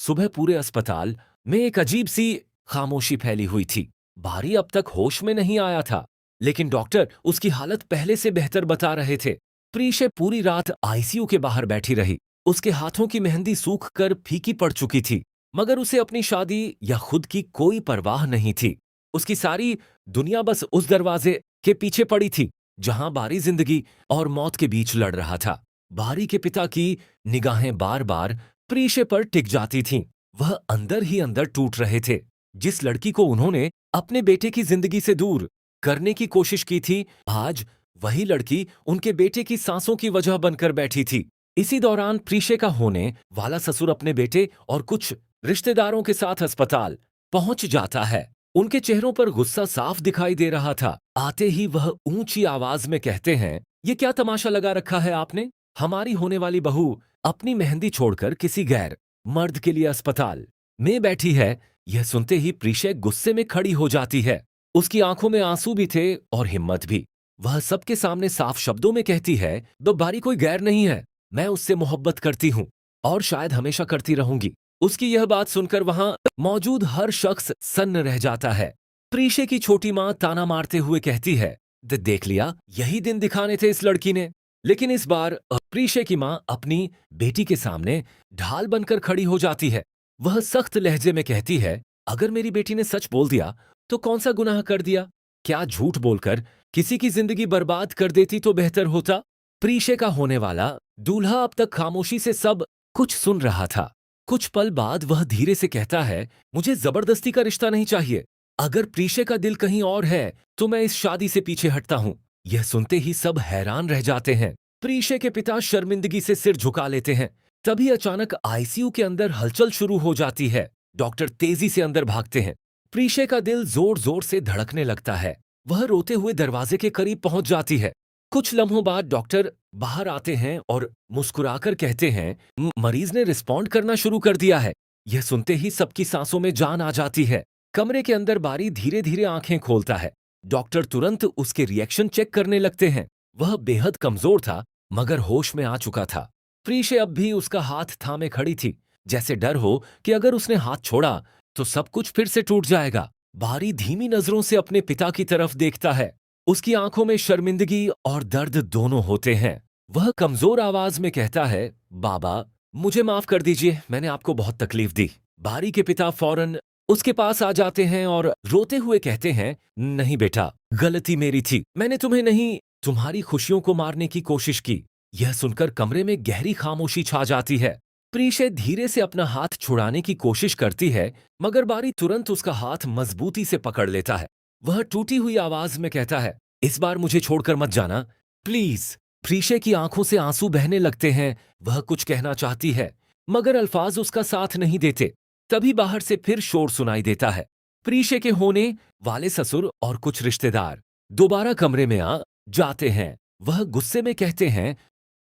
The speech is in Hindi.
सुबह पूरे अस्पताल में एक अजीब सी खामोशी फैली हुई थी। बारी अब तक होश में नहीं आया था, लेकिन डॉक्टर उसकी हालत पहले से बेहतर बता रहे थे। प्रीशे पूरी रात आईसीयू के बाहर बैठी रही। उसके हाथों की मेहंदी सूख कर फीकी पड़ चुकी थी, मगर उसे अपनी शादी या खुद की कोई परवाह नहीं थी। उसकी सारी दुनिया बस उस दरवाजे के पीछे पड़ी थी, जहां बारी जिंदगी और मौत के बीच लड़ रहा था। बारी के पिता की निगाहें बार बार प्रीशे पर टिक जाती थीं। वह अंदर ही अंदर टूट रहे थे। जिस लड़की को उन्होंने अपने बेटे की जिंदगी से दूर करने की कोशिश की थी, आज वही लड़की उनके बेटे की सांसों की वजह बनकर बैठी थी। इसी दौरान प्रीशे का होने वाला ससुर अपने बेटे और कुछ रिश्तेदारों के साथ अस्पताल पहुंच जाता है। उनके चेहरों पर गुस्सा साफ दिखाई दे रहा था। आते ही वह ऊंची आवाज में कहते हैं, ये क्या तमाशा लगा रखा है आपने? हमारी होने वाली बहू अपनी मेहंदी छोड़कर किसी गैर मर्द के लिए अस्पताल में बैठी है। यह सुनते ही प्रीशे गुस्से में खड़ी हो जाती है। उसकी आंखों में आंसू भी थे और हिम्मत भी। वह सबके सामने साफ शब्दों में कहती है, दो बारी कोई गैर नहीं है। मैं उससे मोहब्बत करती हूँ और शायद हमेशा करती रहूंगी। उसकी यह बात सुनकर वहां मौजूद हर शख्स सन्न रह जाता है। प्रीशे की छोटी मां ताना मारते हुए कहती है, देख लिया, यही दिन दिखाने थे इस लड़की ने। लेकिन इस बार प्रीशे की मां अपनी बेटी के सामने ढाल बनकर खड़ी हो जाती है। वह सख्त लहजे में कहती है, अगर मेरी बेटी ने सच बोल दिया तो कौन सा गुनाह कर दिया? क्या झूठ बोलकर किसी की जिंदगी बर्बाद कर देती तो बेहतर होता? प्रीशे का होने वाला दूल्हा अब तक खामोशी से सब कुछ सुन रहा था। कुछ पल बाद वह धीरे से कहता है, मुझे जबरदस्ती का रिश्ता नहीं चाहिए। अगर प्रीशे का दिल कहीं और है तो मैं इस शादी से पीछे हटता हूं। यह सुनते ही सब हैरान रह जाते हैं। प्रीशे के पिता शर्मिंदगी से सिर झुका लेते हैं। तभी अचानक आईसीयू के अंदर हलचल शुरू हो जाती है। डॉक्टर तेजी से अंदर भागते हैं। प्रीशे का दिल जोर जोर से धड़कने लगता है। वह रोते हुए दरवाजे के करीब पहुंच जाती है। कुछ लम्हों बाद डॉक्टर बाहर आते हैं और मुस्कुराकर कहते हैं, मरीज ने रिस्पॉन्ड करना शुरू कर दिया है। यह सुनते ही सबकी सांसों में जान आ जाती है। कमरे के अंदर बारी धीरे धीरे आंखें खोलता है। डॉक्टर तुरंत उसके रिएक्शन चेक करने लगते हैं। वह बेहद कमजोर था, मगर होश में आ चुका था। प्रीशे अब भी उसका हाथ थामे खड़ी थी, जैसे डर हो कि अगर उसने हाथ छोड़ा तो सब कुछ फिर से टूट जाएगा। बारी धीमी नजरों से अपने पिता की तरफ देखता है। उसकी आंखों में शर्मिंदगी और दर्द दोनों होते हैं। वह कमजोर आवाज में कहता है, बाबा, मुझे माफ कर दीजिए, मैंने आपको बहुत तकलीफ दी। बारी के पिता फौरन उसके पास आ जाते हैं और रोते हुए कहते हैं, नहीं बेटा, गलती मेरी थी। मैंने तुम्हें नहीं, तुम्हारी खुशियों को मारने की कोशिश की। यह सुनकर कमरे में गहरी खामोशी छा जाती है। प्रीशे धीरे से अपना हाथ छुड़ाने की कोशिश करती है, मगर बारी तुरंत उसका हाथ मजबूती से पकड़ लेता है। वह टूटी हुई आवाज में कहता है, इस बार मुझे छोड़कर मत जाना, प्लीज। प्रीशे की आंखों से आंसू बहने लगते हैं। वह कुछ कहना चाहती है, मगर अल्फाज उसका साथ नहीं देते। तभी बाहर से फिर शोर सुनाई देता है। प्रीशे के होने वाले ससुर और कुछ रिश्तेदार दोबारा कमरे में आ जाते हैं। वह गुस्से में कहते हैं,